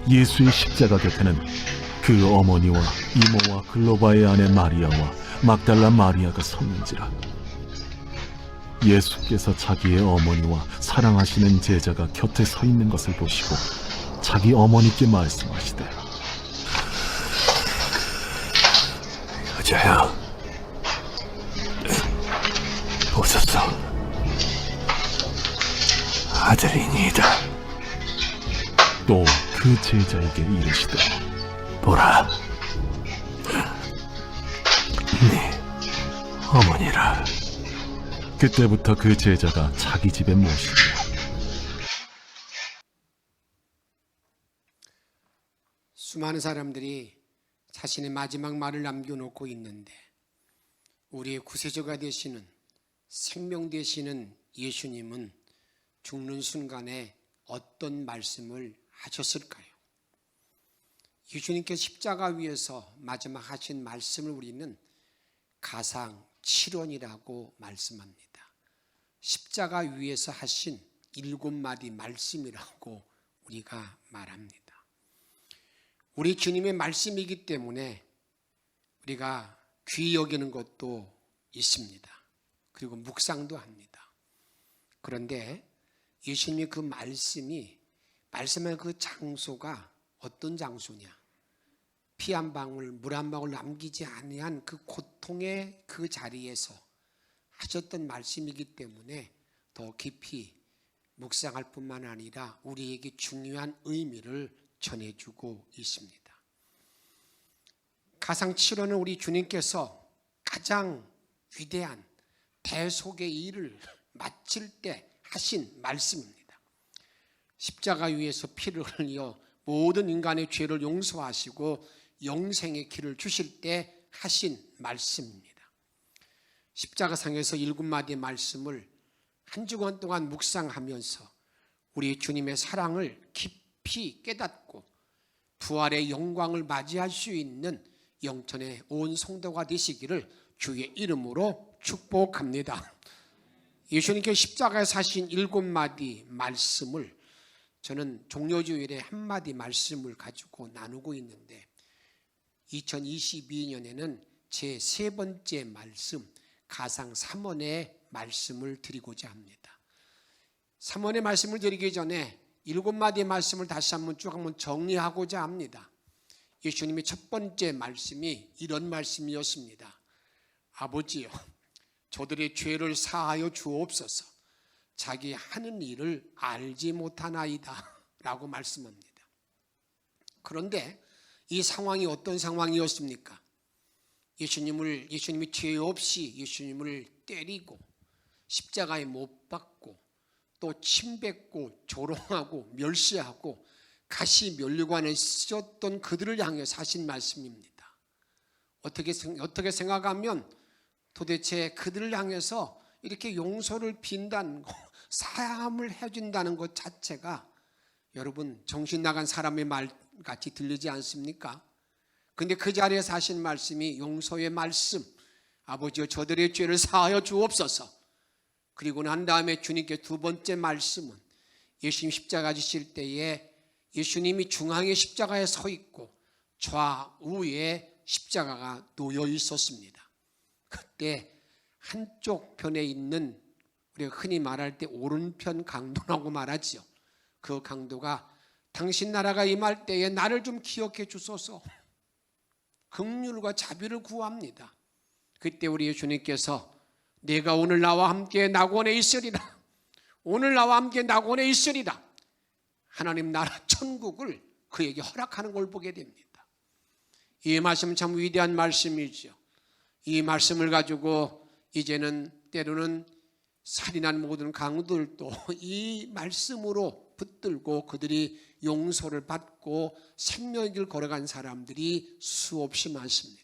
예수의 십자가 곁에는 그 어머니와 이모와 글로바의 아내 마리아와 막달라 마리아가 섰는지라. 예수께서 자기의 어머니와 사랑하시는 제자가 곁에 서 있는 것을 보시고 자기 어머니께 말씀하시되, 여자야, 보소서, 아들이니이다. 또 그 제자에게 이르시되, 보라, 네 어머니라. 그때부터 그 제자가 자기 집에 모시고 수많은 사람들이 자신의 마지막 말을 남겨놓고 있는데 우리의 구세주가 되시는 생명 되시는 예수님은 죽는 순간에 어떤 말씀을 하셨을까요? 예수님께서 십자가 위에서 마지막 하신 말씀을 우리는 가상 7원이라고 말씀합니다. 십자가 위에서 하신 7마디 말씀이라고 우리가 말합니다. 우리 주님의 말씀이기 때문에 우리가 귀히 여기는 것도 있습니다. 그리고 묵상도 합니다. 그런데 예수님의 그 말씀의 그 장소가 어떤 장소냐? 피 한 방울, 물 한 방울 남기지 아니한 그 고통의 그 자리에서 하셨던 말씀이기 때문에 더 깊이 묵상할 뿐만 아니라 우리에게 중요한 의미를 전해주고 있습니다. 가상 7호는 우리 주님께서 가장 위대한 대속의 일을 마칠 때 하신 말씀입니다. 십자가 위에서 피를 흘려 모든 인간의 죄를 용서하시고 영생의 길을 주실 때 하신 말씀입니다. 십자가상에서 7마디의 말씀을 한 주간 동안 묵상하면서 우리 주님의 사랑을 깊이 깨닫고 부활의 영광을 맞이할 수 있는 영천의 온 성도가 되시기를 주의 이름으로 축복합니다. 예수님께서 십자가에서 하신 7마디 말씀을 저는 종료주일에 한마디 말씀을 가지고 나누고 있는데 2022년에는 제 3번째 말씀 가상 3원의 말씀을 드리고자 합니다. 3원의 말씀을 드리기 전에 7마디의 말씀을 다시 한번 정리하고자 합니다. 예수님의 첫 번째 말씀이 이런 말씀이었습니다. 아버지요, 저들의 죄를 사하여 주옵소서. 자기 하는 일을 알지 못하나이다 라고 말씀합니다. 그런데 이 상황이 어떤 상황이었습니까? 예수님이 죄 없이 예수님을 때리고 십자가에 못 박고 또 침뱉고 조롱하고 멸시하고 가시 면류관에 쓰셨던 그들을 향해서 하신 말씀입니다. 어떻게 생각하면 도대체 그들을 향해서 이렇게 용서를 빈다는 거, 사함을 해준다는 것 자체가 여러분 정신 나간 사람의 말같이 들리지 않습니까? 근데 그 자리에서 하신 말씀이 용서의 말씀, 아버지여 저들의 죄를 사하여 주옵소서. 그리고 난 다음에 주님께 두 번째 말씀은 예수님 십자가 지실 때에 예수님이 중앙에 십자가에 서 있고 좌우에 십자가가 놓여 있었습니다. 그때 한쪽 편에 있는 우리가 흔히 말할 때 오른편 강도라고 말하죠. 그 강도가 당신 나라가 임할 때에 나를 좀 기억해 주소서, 긍휼과 자비를 구합니다. 그때 우리 예수님께서 내가 오늘 나와 함께 낙원에 있으리라, 오늘 나와 함께 낙원에 있으리라, 하나님 나라 천국을 그에게 허락하는 걸 보게 됩니다. 이 말씀은 참 위대한 말씀이죠. 이 말씀을 가지고 이제는 때로는 살인한 모든 강도들도 이 말씀으로 붙들고 그들이 용서를 받고 생명의 길 걸어간 사람들이 수없이 많습니다.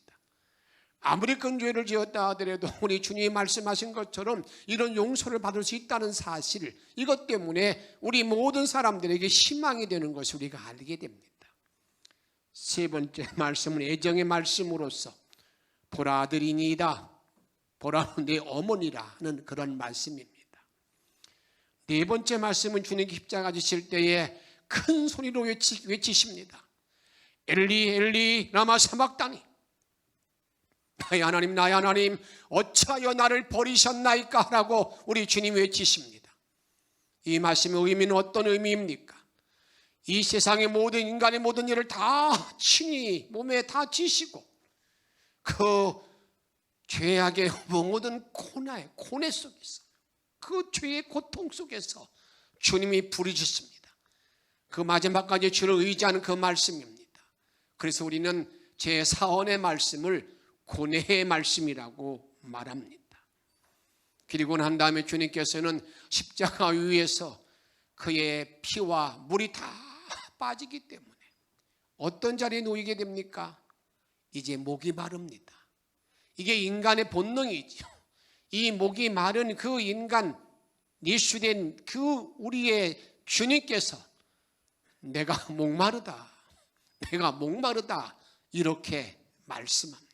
아무리 큰 죄를 지었다 하더라도 우리 주님이 말씀하신 것처럼 이런 용서를 받을 수 있다는 사실, 이것 때문에 우리 모든 사람들에게 희망이 되는 것을 우리가 알게 됩니다. 세 번째 말씀은 애정의 말씀으로서 보라 아들이니이다, 보라 내 어머니라는 그런 말씀입니다. 네 번째 말씀은 주님 십자가 지실 때에 큰 소리로 외치십니다. 엘리 엘리 라마 사박다니, 나의 하나님 나의 하나님 어찌하여 나를 버리셨나이까 라고 우리 주님 외치십니다. 이 말씀의 의미는 어떤 의미입니까? 이 세상의 모든 인간의 모든 일을 다 친히 몸에 다 지시고 그 죄악의 모든 고뇌 속에서, 그 죄의 고통 속에서 주님이 부르셨습니다. 그 마지막까지 주를 의지하는 그 말씀입니다. 그래서 우리는 제4원의 말씀을 고뇌의 말씀이라고 말합니다. 그리고 난 다음에 주님께서는 십자가 위에서 그의 피와 물이 다 빠지기 때문에 어떤 자리에 놓이게 됩니까? 이제 목이 마릅니다. 이게 인간의 본능이죠. 이 목이 마른 그 인간, 예수된 그 우리의 주님께서 내가 목마르다, 내가 목마르다 이렇게 말씀합니다.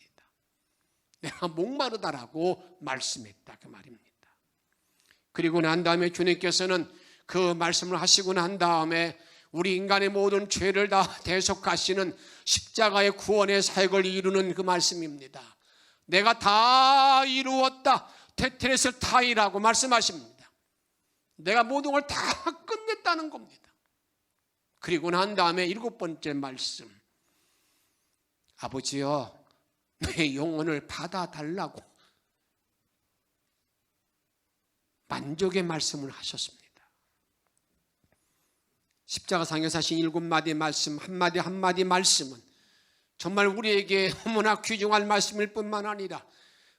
내가 목마르다라고 말씀했다 그 말입니다. 그리고 난 다음에 주님께서는 그 말씀을 하시고 난 다음에 우리 인간의 모든 죄를 다 대속하시는 십자가의 구원의 사역을 이루는 그 말씀입니다. 내가 다 이루었다, 테트레스 타이라고 말씀하십니다. 내가 모든 걸 다 끝냈다는 겁니다. 그리고 난 다음에 7번째 말씀, 아버지여 내 영혼을 받아달라고 만족의 말씀을 하셨습니다. 십자가상에서 하신 7마디 말씀, 한마디 한마디 말씀은 정말 우리에게 너무나 귀중한 말씀일 뿐만 아니라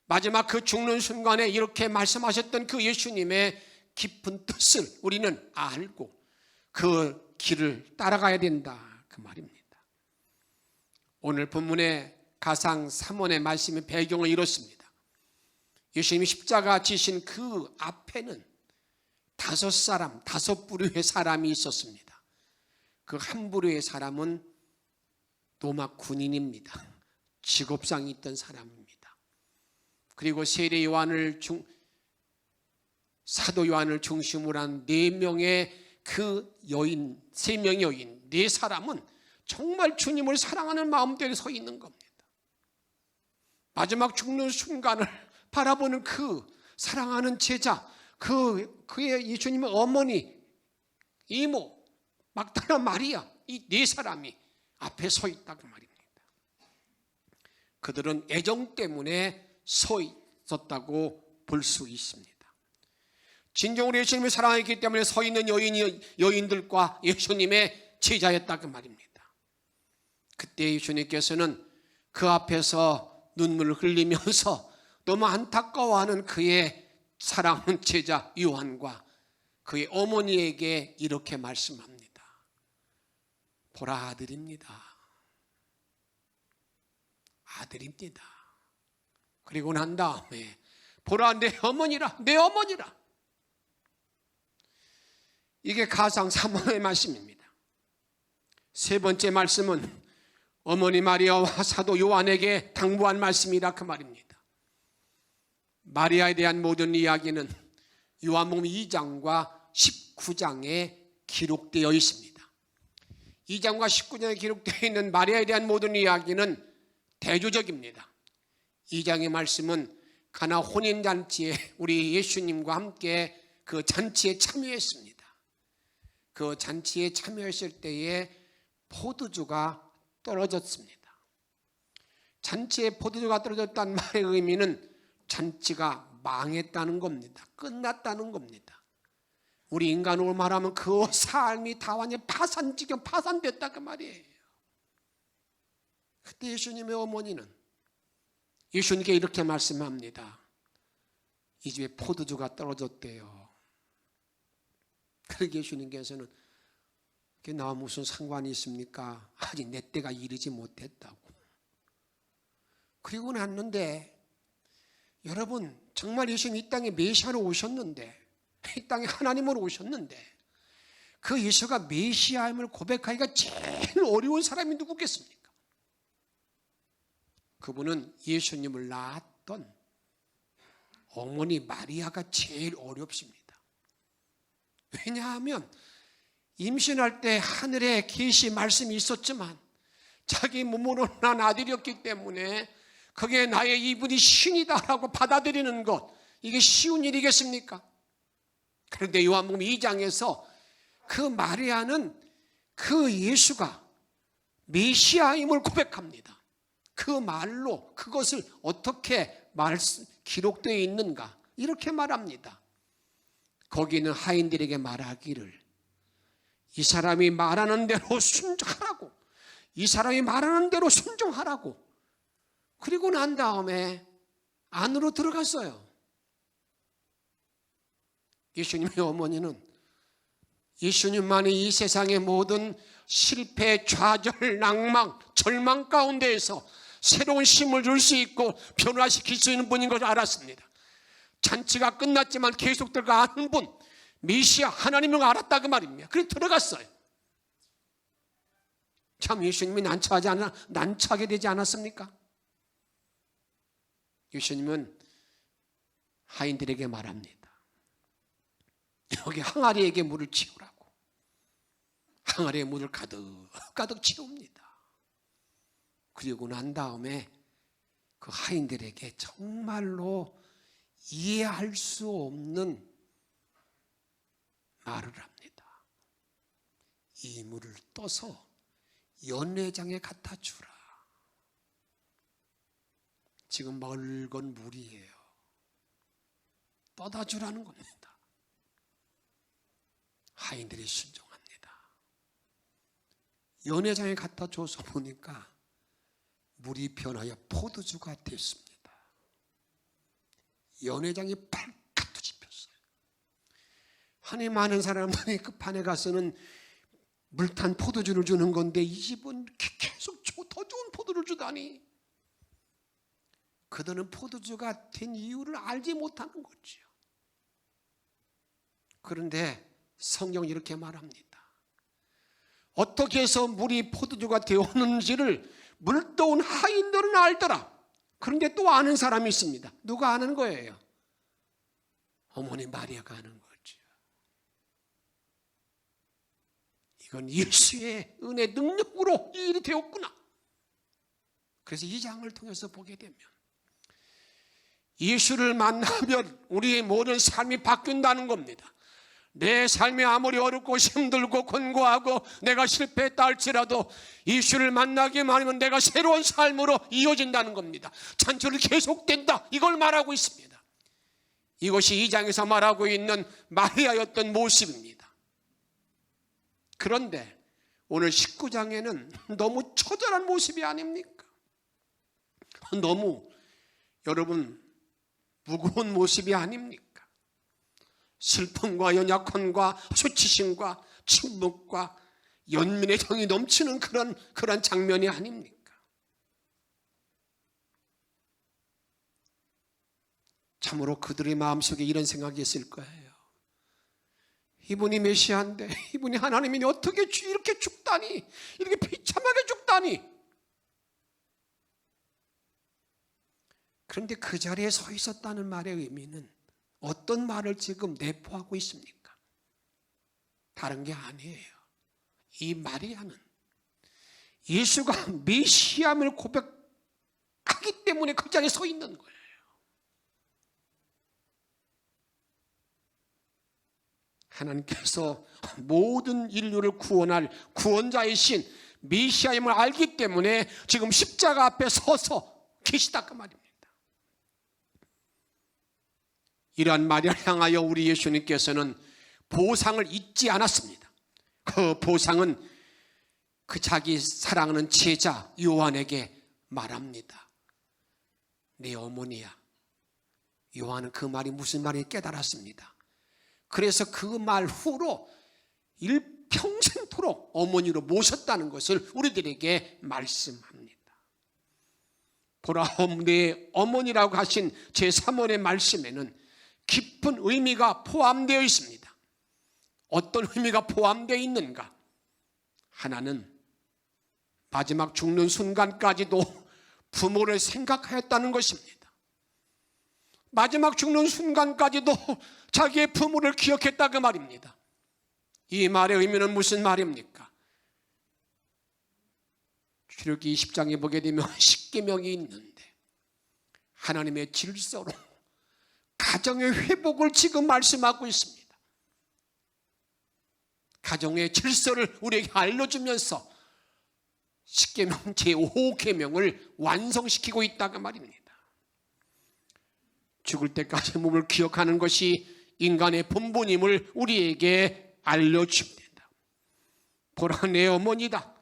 마지막 그 죽는 순간에 이렇게 말씀하셨던 그 예수님의 깊은 뜻을 우리는 알고 그 길을 따라가야 된다 그 말입니다. 오늘 본문의 가상 3원의 말씀의 배경은 이렇습니다. 예수님이 십자가 지신 그 앞에는 5 부류의 사람이 있었습니다. 그 한 부류의 사람은 로마 군인입니다. 직업상이 있던 사람입니다. 그리고 세례 요한을 사도 요한을 중심으로 한 4명의 그 여인, 3명의 여인, 4사람은 정말 주님을 사랑하는 마음대로 서 있는 겁니다. 마지막 죽는 순간을 바라보는 그 사랑하는 제자, 그의 예수님의 어머니, 이모, 막달라 마리아, 이 4사람이 앞에 서 있다고 말입니다. 그들은 애정 때문에 서 있었다고 볼 수 있습니다. 진정으로 예수님을 사랑했기 때문에 서 있는 여인들과 예수님의 제자였다고 말입니다. 그때 예수님께서는 그 앞에서 눈물을 흘리면서 너무 안타까워하는 그의 사랑하는 제자 요한과 그의 어머니에게 이렇게 말씀합니다. 보라, 아들입니다. 아들입니다. 그리고 난 다음에 보라, 내 어머니라, 내 어머니라. 이게 가상 3원의 말씀입니다. 3번째 말씀은 어머니 마리아와 사도 요한에게 당부한 말씀이라 그 말입니다. 마리아에 대한 모든 이야기는 요한복음 2장과 19장에 기록되어 있습니다. 2장과 19장에 기록되어 있는 마리아에 대한 모든 이야기는 대조적입니다. 2장의 말씀은 가나 혼인잔치에 우리 예수님과 함께 그 잔치에 참여했습니다. 그 잔치에 참여했을 때에 포도주가 떨어졌습니다. 잔치에 포도주가 떨어졌다는 말의 의미는 잔치가 망했다는 겁니다. 끝났다는 겁니다. 우리 인간으로 말하면 그 삶이 다 완전히 파산됐다 그 말이에요. 그때 예수님의 어머니는 예수님께 이렇게 말씀합니다. 이 집에 포도주가 떨어졌대요. 그러게 예수님께서는 그게 나와 무슨 상관이 있습니까? 아직 내 때가 이르지 못했다고. 그리고 났는데 여러분, 정말 예수님 이 땅에 메시아로 오셨는데, 이 땅에 하나님으로 오셨는데, 그 예수가 메시아임을 고백하기가 제일 어려운 사람이 누구겠습니까? 그분은 예수님을 낳았던 어머니 마리아가 제일 어렵습니다. 왜냐하면 임신할 때 하늘에 계시 말씀이 있었지만 자기 몸으로 난 아들이었기 때문에 그게 나의 이분이 신이다라고 받아들이는 것, 이게 쉬운 일이겠습니까? 그런데 요한복음 2장에서 그 마리아는 그 예수가 메시아임을 고백합니다. 그 말로 그것을 어떻게 기록되어 있는가 이렇게 말합니다. 거기는 하인들에게 말하기를 이 사람이 말하는 대로 순종하라고, 이 사람이 말하는 대로 순종하라고. 그리고 난 다음에 안으로 들어갔어요. 예수님의 어머니는 예수님만이 이 세상의 모든 실패, 좌절, 낭망, 절망 가운데에서 새로운 힘을 줄 수 있고 변화시킬 수 있는 분인 걸 알았습니다. 잔치가 끝났지만 계속 들어가는 분, 메시아 하나님을 알았다 그 말입니다. 그래서 들어갔어요. 참 예수님이 난처하게 되지 않았습니까? 예수님은 하인들에게 말합니다. 여기 항아리에게 물을 채우라고. 항아리에 물을 가득 채웁니다. 그리고 난 다음에 그 하인들에게 정말로 이해할 수 없는 말을 합니다. 이 물을 떠서 연회장에 갖다 주라. 지금 맑은 물이에요. 떠다 주라는 겁니다. 하인들이 순종합니다. 연회장에 갖다 줘서 보니까 물이 변하여 포도주가 됐습니다. 연회장이 발칵 뒤집혔어요. 한이 많은 사람들이 그 판에 가서는 물탄 포도주를 주는 건데 이 집은 계속 더 좋은 포도를 주다니. 그들은 포도주가 된 이유를 알지 못하는 거죠. 그런데 성경이 이렇게 말합니다. 어떻게 해서 물이 포도주가 되었는지를 물떠온 하인들은 알더라. 그런데 또 아는 사람이 있습니다. 누가 아는 거예요? 어머니 마리아가 아는 거죠. 이건 예수의 은혜 능력으로 이 일이 되었구나. 그래서 이 장을 통해서 보게 되면 예수를 만나면 우리의 모든 삶이 바뀐다는 겁니다. 내 삶이 아무리 어렵고 힘들고 권고하고 내가 실패했다 할지라도 예수를 만나기만 하면 내가 새로운 삶으로 이어진다는 겁니다. 잔치는 계속된다, 이걸 말하고 있습니다. 이것이 2장에서 말하고 있는 마리아였던 모습입니다. 그런데 오늘 19장에는 너무 처절한 모습이 아닙니까? 너무 여러분 무거운 모습이 아닙니까? 슬픔과 연약함과 수치심과 침묵과 연민의 정이 넘치는 그런 장면이 아닙니까? 참으로 그들의 마음속에 이런 생각이 있을 거예요. 이분이 메시아인데, 이분이 하나님이니 어떻게 이렇게 죽다니, 이렇게 비참하게 죽다니. 그런데 그 자리에 서 있었다는 말의 의미는 어떤 말을 지금 내포하고 있습니까? 다른 게 아니에요. 이 마리아는 예수가 메시아임을 고백하기 때문에 그 자리에 서 있는 거예요. 하나님께서 모든 인류를 구원할 구원자이신 메시아임을 알기 때문에 지금 십자가 앞에 서서 계시다 그 말입니다. 이러한 마리아를 향하여 우리 예수님께서는 보상을 잊지 않았습니다. 그 보상은 그 자기 사랑하는 제자 요한에게 말합니다. 내 어머니야. 요한은 그 말이 무슨 말인지 깨달았습니다. 그래서 그 말 후로 일평생토록 어머니로 모셨다는 것을 우리들에게 말씀합니다. 보라 내 어머니라고 하신 제3원의 말씀에는 깊은 의미가 포함되어 있습니다. 어떤 의미가 포함되어 있는가? 하나는 마지막 죽는 순간까지도 부모를 생각하였다는 것입니다. 마지막 죽는 순간까지도 자기의 부모를 기억했다 그 말입니다. 이 말의 의미는 무슨 말입니까? 출애굽기 20장에 보게 되면 십계명이 있는데 하나님의 질서로 가정의 회복을 지금 말씀하고 있습니다. 가정의 질서를 우리에게 알려주면서 십계명 제5계명을 완성시키고 있다고 말입니다. 죽을 때까지 몸을 기억하는 것이 인간의 본분임을 우리에게 알려줍니다. 보라, 내 어머니다.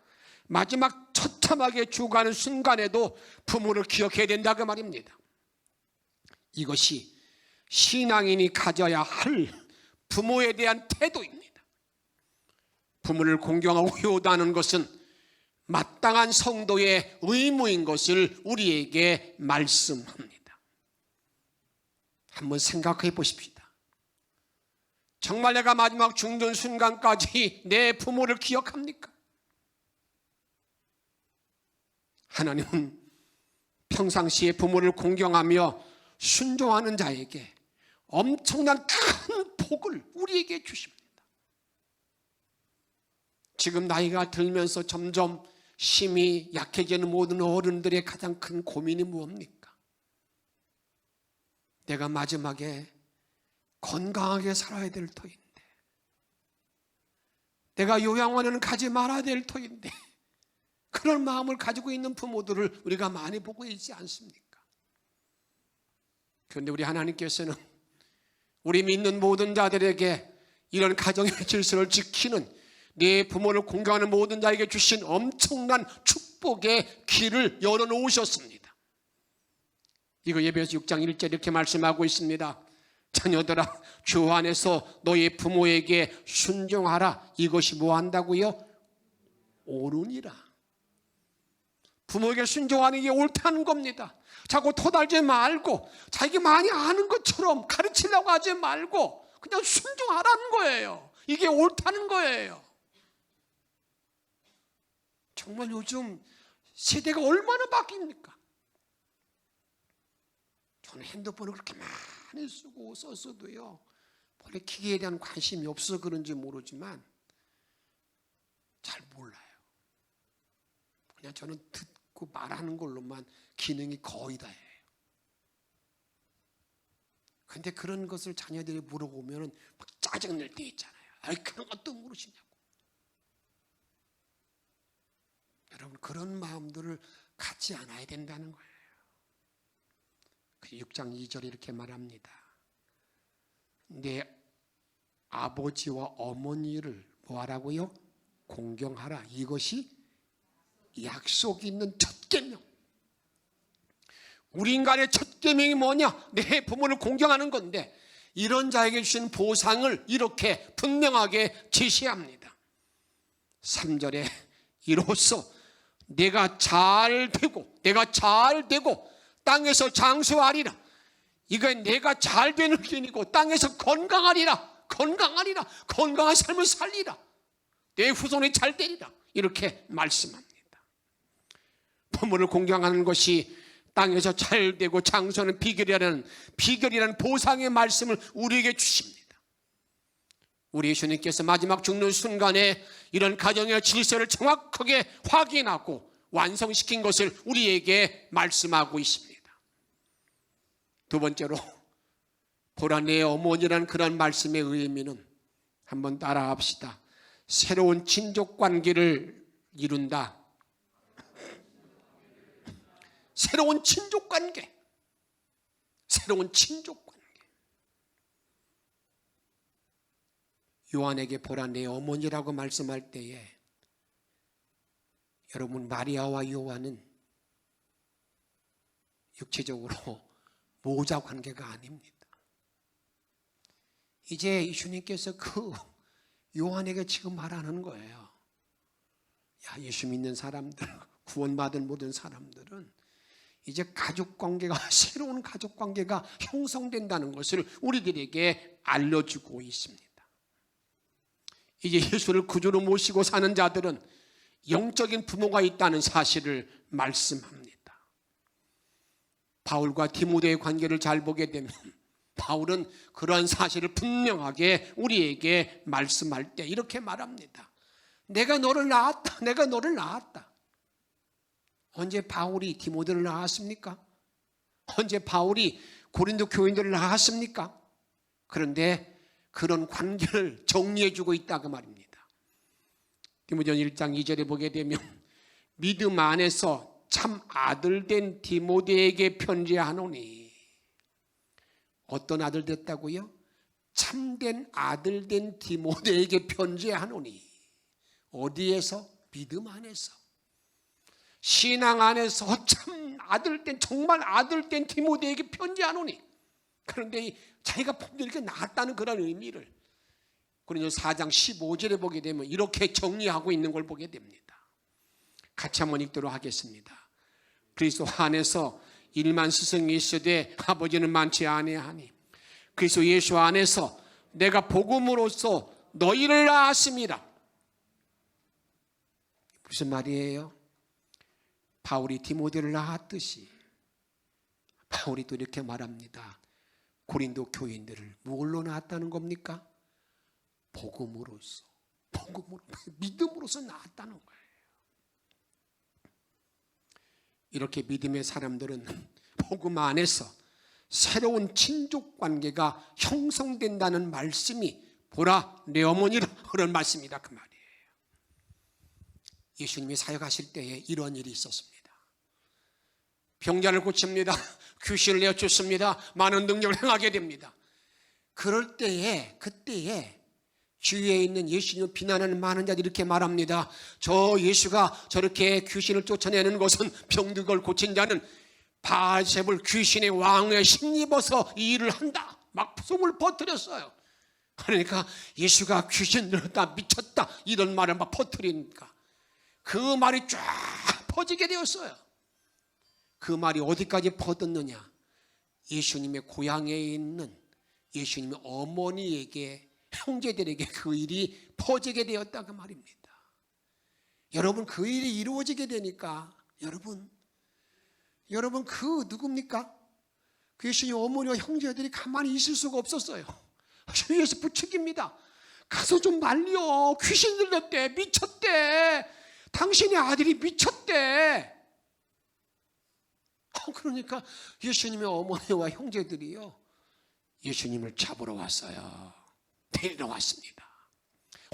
마지막 처참하게 죽어가는 순간에도 부모를 기억해야 된다고 말입니다. 이것이 신앙인이 가져야 할 부모에 대한 태도입니다. 부모를 공경하고 효도하는 것은 마땅한 성도의 의무인 것을 우리에게 말씀합니다. 한번 생각해 보십시다. 정말 내가 마지막 죽는 순간까지 내 부모를 기억합니까? 하나님은 평상시에 부모를 공경하며 순종하는 자에게 엄청난 큰 복을 우리에게 주십니다. 지금 나이가 들면서 점점 힘이 약해지는 모든 어른들의 가장 큰 고민이 무엇입니까? 내가 마지막에 건강하게 살아야 될 터인데, 내가 요양원에는 가지 말아야 될 터인데, 그런 마음을 가지고 있는 부모들을 우리가 많이 보고 있지 않습니까? 그런데 우리 하나님께서는 우리 믿는 모든 자들에게 이런 가정의 질서를 지키는 내 부모를 공경하는 모든 자에게 주신 엄청난 축복의 길을 열어놓으셨습니다. 이거 예배서 6장 1절 이렇게 말씀하고 있습니다. 자녀들아, 주 안에서 너희 부모에게 순종하라. 이것이 뭐 한다고요? 옳으니라. 부모에게 순종하는 게 옳다는 겁니다. 자꾸 토달지 말고 자기 많이 아는 것처럼 가르치려고 하지 말고 그냥 순종하라는 거예요. 이게 옳다는 거예요. 정말 요즘 세대가 얼마나 바뀝니까? 저는 핸드폰을 그렇게 많이 쓰고 썼어도요, 원래 기계에 대한 관심이 없어서 그런지 모르지만 잘 몰라요. 그냥 저는 듣고 말하는 걸로만 기능이 거의 다예요. 근데 그런 것을 자녀들이 물어보면 막 짜증낼 때 있잖아요. 아이, 그런 것도 모르시냐고. 여러분, 그런 마음들을 갖지 않아야 된다는 거예요. 6장 2절에 이렇게 말합니다. 내 아버지와 어머니를 뭐하라고요? 공경하라. 이것이 약속이 있는 첫 계명. 우리 인간의 첫 계명이 뭐냐? 내 부모를 공경하는 건데, 이런 자에게 주신 보상을 이렇게 분명하게 제시합니다. 3절에 이로써 내가 잘 되고 땅에서 장수하리라. 이건 내가 잘 되는 길이고 땅에서 건강한 삶을 살리라. 내 후손이 잘 되리라. 이렇게 말씀합니다. 부모를 공경하는 것이 땅에서 잘 되고 장수하는 비결이라는 보상의 말씀을 우리에게 주십니다. 우리 예수님께서 마지막 죽는 순간에 이런 가정의 질서를 정확하게 확인하고 완성시킨 것을 우리에게 말씀하고 있습니다. 두 번째로, 보라, 내 어머니라는 그런 말씀의 의미는 한번 따라합시다. 새로운 친족 관계를 이룬다. 새로운 친족 관계. 요한에게 보라, 내 어머니라고 말씀할 때에 여러분, 마리아와 요한은 육체적으로 모자 관계가 아닙니다. 이제 예수님께서 그 요한에게 지금 말하는 거예요. 야, 예수 믿는 사람들, 구원받은 모든 사람들은 이제 가족관계가, 새로운 가족관계가 형성된다는 것을 우리들에게 알려주고 있습니다. 이제 예수를 구주로 모시고 사는 자들은 영적인 부모가 있다는 사실을 말씀합니다. 바울과 디모데의 관계를 잘 보게 되면 바울은 그러한 사실을 분명하게 우리에게 말씀할 때 이렇게 말합니다. 내가 너를 낳았다. 내가 너를 낳았다. 언제 바울이 디모데를 낳았습니까? 언제 바울이 고린도 교인들을 낳았습니까? 그런데 그런 관계를 정리해주고 있다 그 말입니다. 디모데전 1장 2절에 보게 되면 믿음 안에서 참 아들 된 디모데에게 편지하노니. 어떤 아들 됐다고요? 참된 아들 된 디모데에게 편지하노니. 어디에서? 믿음 안에서. 신앙 안에서 참 아들 된, 정말 아들 된 디모데에게 편지하노니. 그런데 자기가 이렇게 낳았다는 그런 의미를 고린도서 4장 15절에 보게 되면 이렇게 정리하고 있는 걸 보게 됩니다. 같이 한번 읽도록 하겠습니다. 그리스도 안에서 일만 스승이 있으되 아버지는 많지 아니하니 그리스도 예수 안에서 내가 복음으로써 너희를 낳았습니다. 무슨 말이에요? 바울이 디모데를 낳았듯이 바울이 또 이렇게 말합니다. 고린도 교인들을 뭘로 낳았다는 겁니까? 복음으로써, 믿음으로써 낳았다는 거예요. 이렇게 믿음의 사람들은 복음 안에서 새로운 친족 관계가 형성된다는 말씀이 보라 내 어머니라 그런 말씀이다 그 말이에요. 예수님이 사역하실 때에 이런 일이 있었습니다. 병자를 고칩니다. 귀신을 내어쫓습니다. 많은 능력을 행하게 됩니다. 그럴 때에 그때에 주위에 있는 예수님을 비난하는 많은 자들이 이렇게 말합니다. 저 예수가 저렇게 귀신을 쫓아내는 것은 병든 고친 자는 바알세불 귀신의 왕에 힘입어서 이 일을 한다. 막 소문을 퍼뜨렸어요. 그러니까 예수가 귀신 들었다 미쳤다 이런 말을 막 퍼뜨리니까 그 말이 쫙 퍼지게 되었어요. 그 말이 어디까지 퍼졌느냐? 예수님의 고향에 있는 예수님의 어머니에게 형제들에게 그 일이 퍼지게 되었다 그 말입니다. 여러분 그 일이 이루어지게 되니까 여러분 그 누굽니까? 그 예수님 어머니와 형제들이 가만히 있을 수가 없었어요. 주위에서 부축입니다. 가서 좀 말려. 귀신 들렸대. 미쳤대. 당신의 아들이 미쳤대. 그러니까 예수님의 어머니와 형제들이요 예수님을 잡으러 왔어요. 데리러 왔습니다.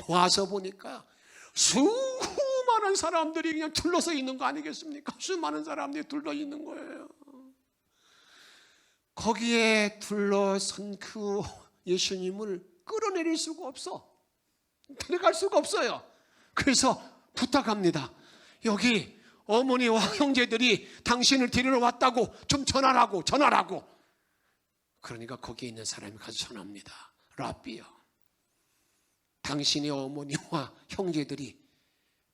와서 보니까 수많은 사람들이 그냥 둘러서 있는 거 아니겠습니까? 수많은 사람들이 둘러 있는 거예요. 거기에 둘러선 그 예수님을 끌어내릴 수가 없어. 데려갈 수가 없어요. 그래서 부탁합니다. 여기 어머니와 형제들이 당신을 데리러 왔다고 좀 전하라고. 그러니까 거기에 있는 사람이 가서 전합니다. 랍비요, 당신의 어머니와 형제들이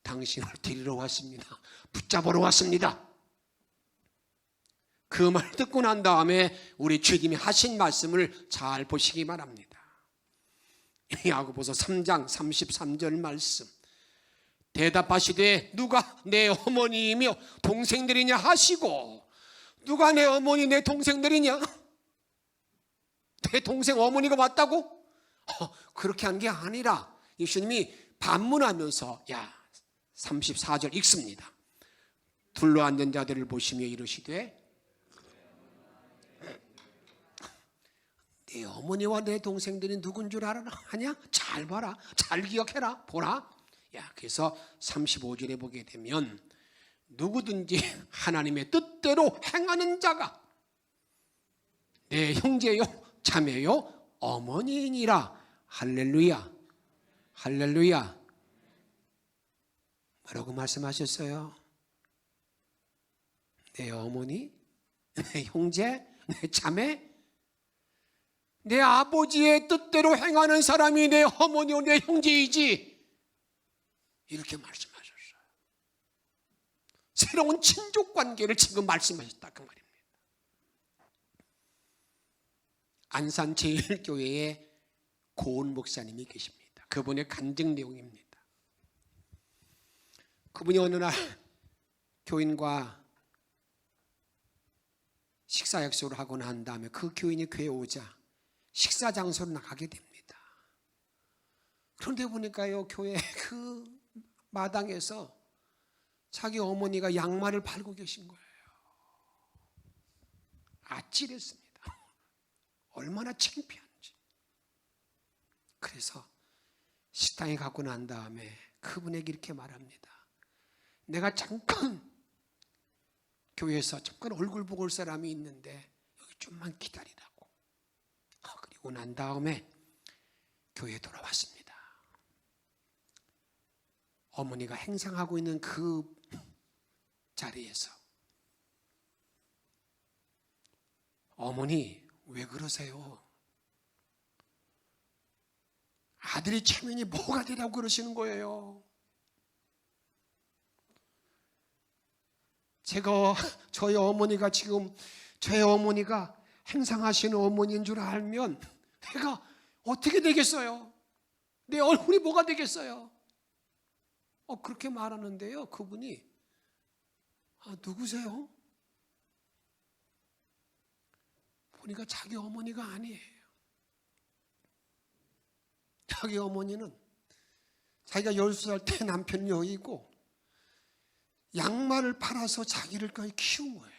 당신을 데리러 왔습니다. 붙잡으러 왔습니다. 그 말 듣고 난 다음에 우리 주님이 하신 말씀을 잘 보시기 바랍니다. 야고보서 3장 33절 말씀. 대답하시되 누가 내 어머니이며 동생들이냐 하시고, 누가 내 어머니 내 동생들이냐? 내 동생 어머니가 왔다고? 그렇게 한 게 아니라 예수님이 반문하면서 34절 읽습니다. 둘러앉은 자들을 보시며 이르시되 내 어머니와 내 동생들이 누군 줄 아냐? 잘 봐라, 잘 기억해라, 보라. 그래서 35절에 보게 되면 누구든지 하나님의 뜻대로 행하는 자가 내 형제요 자매요 어머니이니라. 할렐루야, 할렐루야. 뭐라고 말씀하셨어요? 내 어머니, 내 형제, 내 자매, 내 아버지의 뜻대로 행하는 사람이 내 어머니요 내 형제이지. 이렇게 말씀하셨어요. 새로운 친족 관계를 지금 말씀하셨다 그 말입니다. 안산 제1교회에 고은 목사님이 계십니다. 그분의 간증 내용입니다. 그분이 어느 날 교인과 식사 약속을 하고 난 다음에 그 교인이 교회에 오자 식사 장소로 나가게 됩니다. 그런데 보니까요, 교회 그 마당에서 자기 어머니가 양말을 팔고 계신 거예요. 아찔했습니다. 얼마나 창피한지. 그래서 식당에 갖고 난 다음에 그분에게 이렇게 말합니다. 내가 잠깐 교회에서 잠깐 얼굴 보고 올 사람이 있는데 여기 좀만 기다리라고. 그리고 난 다음에 교회에 돌아왔습니다. 어머니가 행상하고 있는 그 자리에서 어머니 왜 그러세요? 아들이 체면이 뭐가 되라고 그러시는 거예요. 저희 어머니가 지금 저희 어머니가 행상하시는 어머니인 줄 알면 내가 어떻게 되겠어요? 내 얼굴이 뭐가 되겠어요? 그렇게 말하는데요, 그분이 누구세요? 보니까 자기 어머니가 아니에요. 자기 어머니는 자기가 12살 때 남편이 여의고 양말을 팔아서 자기를 키운 거예요.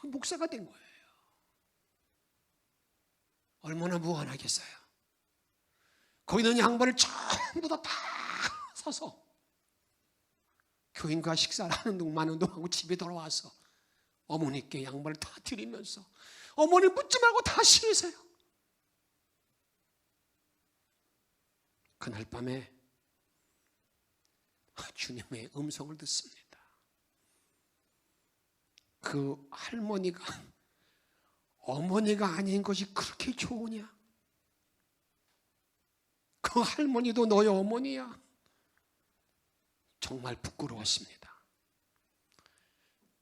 목사가 된 거예요. 얼마나 무한하겠어요. 거기는 양말을 전부 다 사서 교인과 식사를 하는 동안 운동하고 집에 돌아와서 어머니께 양말을 다 드리면서 어머니 묻지 말고 다 신으세요. 그날 밤에 주님의 음성을 듣습니다. 그 할머니가 어머니가 아닌 것이 그렇게 좋으냐? 그 할머니도 너의 어머니야. 정말 부끄러웠습니다.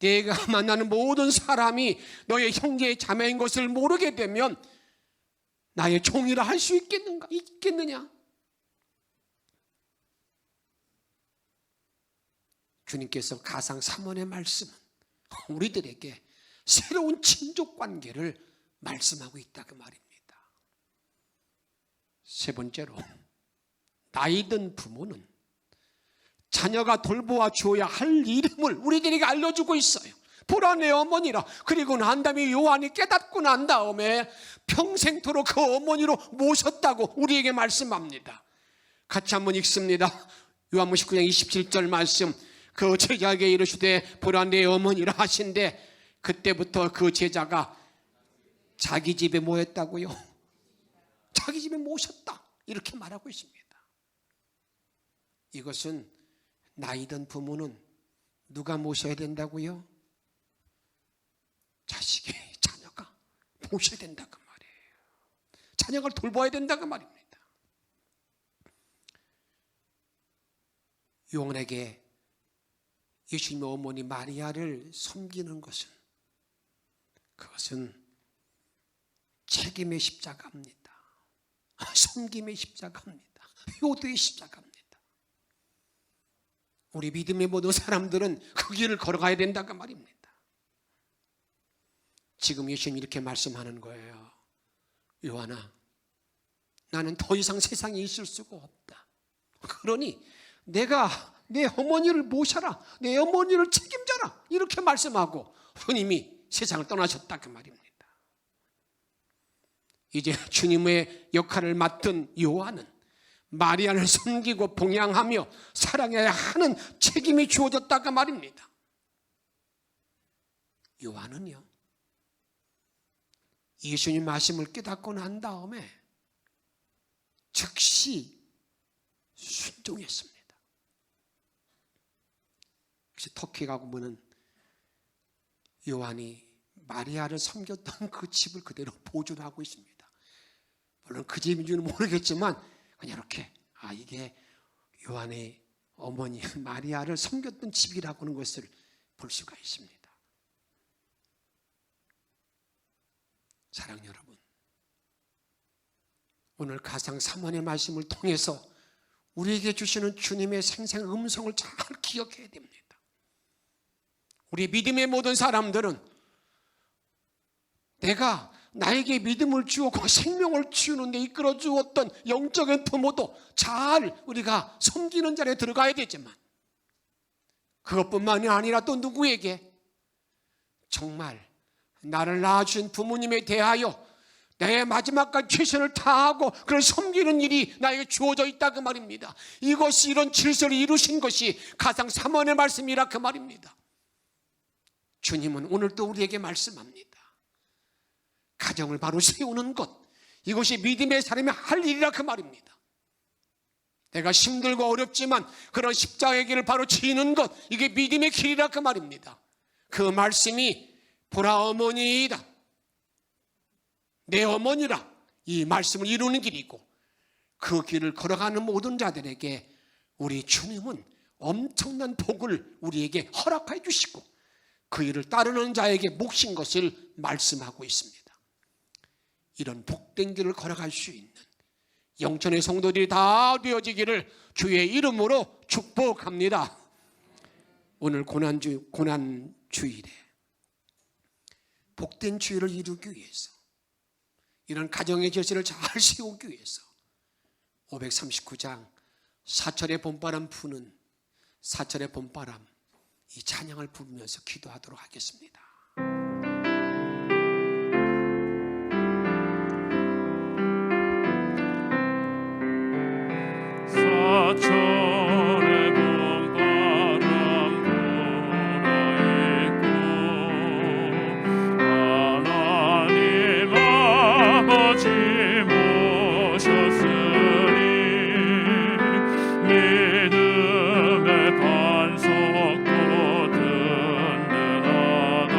내가 만나는 모든 사람이 너의 형제 자매인 것을 모르게 되면 나의 종이라 할 수 있겠느냐? 주님께서 가상 3원의 말씀은 우리들에게 새로운 친족 관계를 말씀하고 있다 그 말입니다. 세 번째로, 나이 든 부모는 자녀가 돌보아 주어야 할 이름을 우리들에게 알려주고 있어요. 보라 내 어머니라. 그리고 난 다음에 요한이 깨닫고 난 다음에 평생토록 그 어머니로 모셨다고 우리에게 말씀합니다. 같이 한번 읽습니다. 요한복음 19장 27절 말씀. 그 제자에게 이르시되 보라 내 어머니라 하신데 그때부터 그 제자가 자기 집에 모였다고요? 자기 집에 모셨다 이렇게 말하고 있습니다. 이것은 나이 든 부모는 누가 모셔야 된다고요? 자녀가 모셔야 된다 그 말이에요. 자녀가 돌봐야 된다 그 말입니다. 요한에게 예수님의 어머니 마리아를 섬기는 것은 그것은 책임의 십자가입니다. 섬김의 십자가입니다. 효도의 십자가입니다. 우리 믿음의 모든 사람들은 그 길을 걸어가야 된다 그 말입니다. 지금 예수님이 이렇게 말씀하는 거예요. 요한아, 나는 더 이상 세상에 있을 수가 없다. 그러니 내가 내 어머니를 모셔라, 내 어머니를 책임져라 이렇게 말씀하고 주님이 세상을 떠나셨다 그 말입니다. 이제 주님의 역할을 맡은 요한은 마리아를 섬기고 봉양하며 사랑해야 하는 책임이 주어졌다 그 말입니다. 요한은요, 예수님 말씀을 깨닫고 난 다음에 즉시 순종했습니다. 그래서 터키 가보면 요한이 마리아를 섬겼던 그 집을 그대로 보존하고 있습니다. 물론 그 집인지는 모르겠지만 그냥 이렇게 이게 요한의 어머니 마리아를 섬겼던 집이라고 하는 것을 볼 수가 있습니다. 사랑하는 여러분, 오늘 가상 3원의 말씀을 통해서 우리에게 주시는 주님의 생생 음성을 잘 기억해야 됩니다. 우리 믿음의 모든 사람들은 내가 나에게 믿음을 주었고 생명을 주는데 이끌어 주었던 영적인 부모도 잘 우리가 섬기는 자리에 들어가야 되지만, 그것뿐만이 아니라 또 누구에게 정말 나를 낳아주신 부모님에 대하여 내 마지막까지 최선을 다하고 그를 섬기는 일이 나에게 주어져 있다 그 말입니다. 이것이 이런 질서를 이루신 것이 가상 3원의 말씀이라 그 말입니다. 주님은 오늘 또 우리에게 말씀합니다. 가정을 바로 세우는 것, 이것이 믿음의 사람이 할 일이라 그 말입니다. 내가 힘들고 어렵지만 그런 십자가의 길을 바로 지는 것, 이게 믿음의 길이라 그 말입니다. 그 말씀이 보라 어머니이다, 내 어머니라, 이 말씀을 이루는 길이고, 그 길을 걸어가는 모든 자들에게 우리 주님은 엄청난 복을 우리에게 허락해 주시고 그 일을 따르는 자에게 몫인 것을 말씀하고 있습니다. 이런 복된 길을 걸어갈 수 있는 영천의 성도들이 다 되어지기를 주의 이름으로 축복합니다. 오늘 고난주일에 복된 주일을 이루기 위해서, 이런 가정의 질서를 잘 세우기 위해서 539장 사철의 봄바람 부는 사철의 봄바람, 이 찬양을 부르면서 기도하도록 하겠습니다. 사철의 봄바람 불어있고 하나님 아버지 모셨으니 믿음의 반석도 든든하다.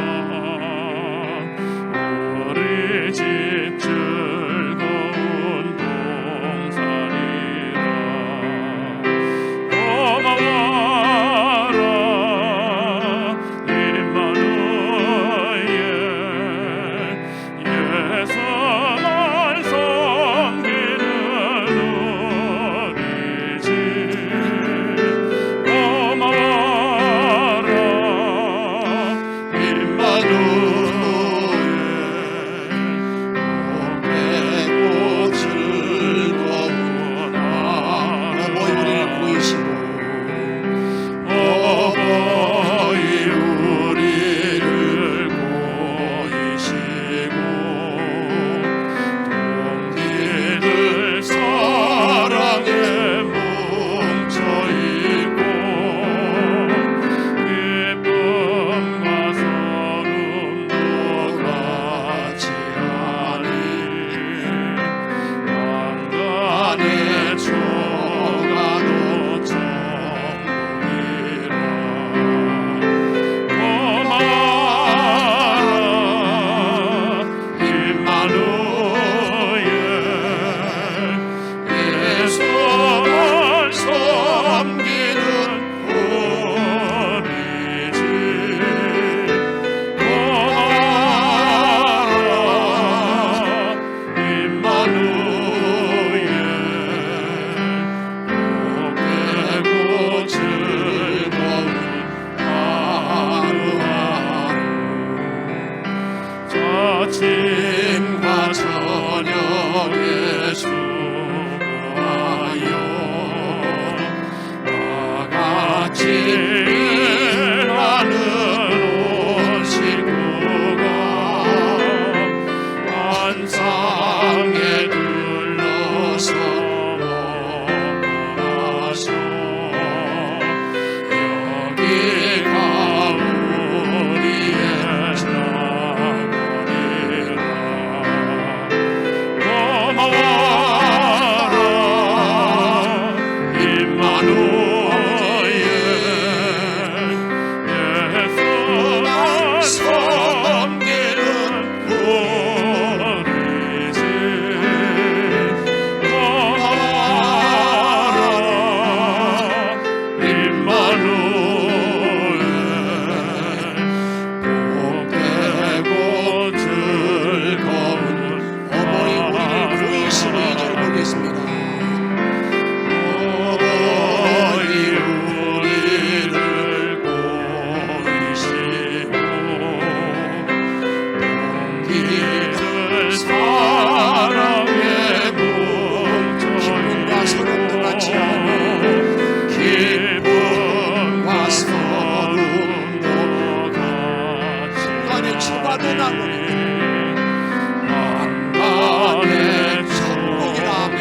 만간의 천국이라며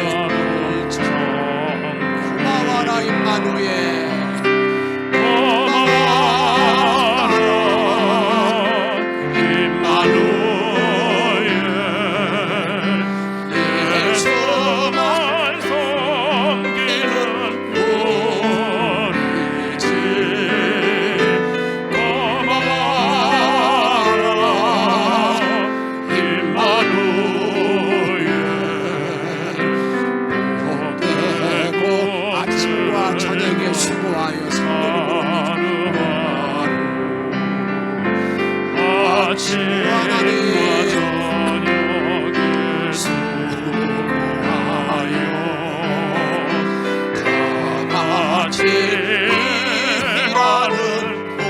고마워라 임마누엘 수고하여 아침과 저녁에 수고하여 다같이 일하는 온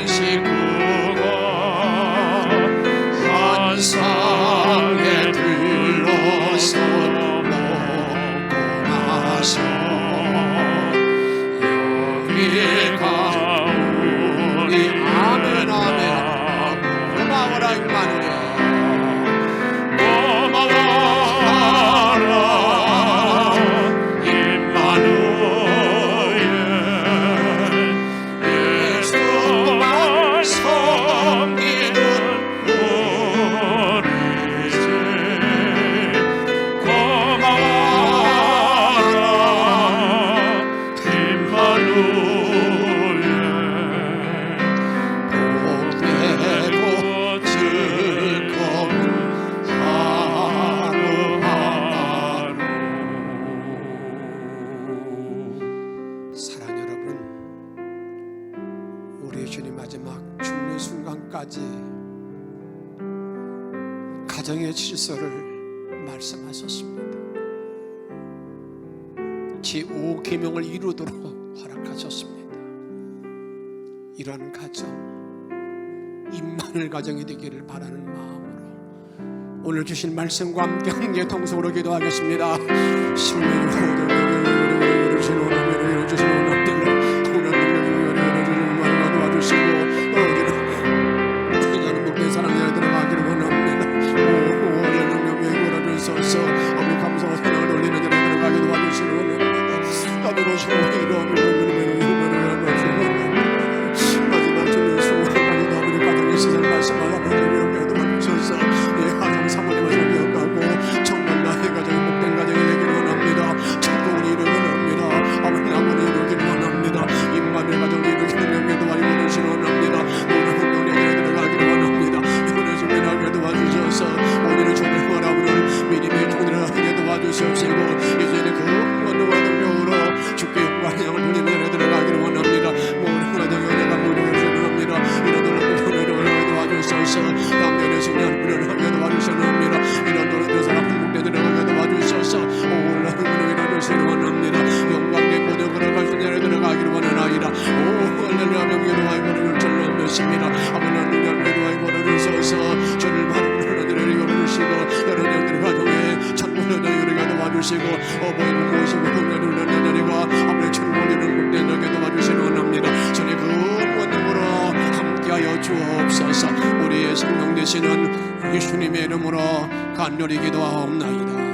식구가 한 상에 들러서 먹고 마셔 우리 아멘 아멘 고마워라 임마누엘 고마워라 임마누엘 예수만 섬기는 우리 집 고마워라 임마누엘 사랑 여러분, 우리 주님 마지막 죽는 순간까지 가정의 질서를 말씀하셨습니다. 제5계명을 이루도록 허락하셨습니다. 이런 가정, 임마누엘 가정이 되기를 바라는 마음으로 오늘 주신 말씀과 함께 함께 통성으로 기도하겠습니다. 주시고 어버이를 모시고 은혜를 내리가 아무리 천국이는 국대에게 도와주시는 원합니다. 전에 그 원능으로 함께하여 주옵소서. 우리의 생명 되시는 예수님의 이름으로 간절히 기도하옵나이다.